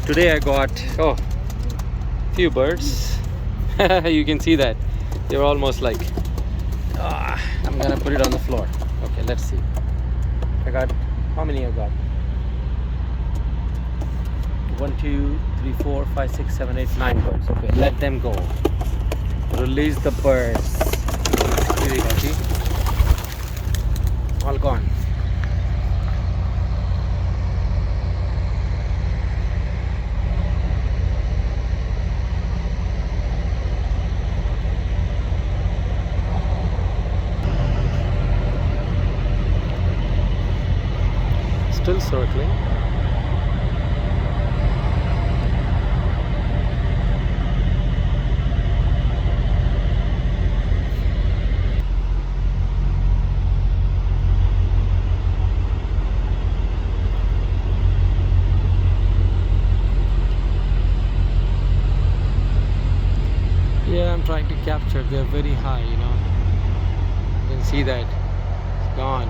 Today I got few birds. You can see that they're almost like I'm gonna put it on the floor. Okay, let's see. I got how many I got? 1, 2, 3, 4, 5, 6, 7, 8, 9 birds. Okay, let them go. Release the birds. Here you go, see? All gone. Still circling. Yeah, I'm trying to capture. They're very high, you know. You can see that. It's gone.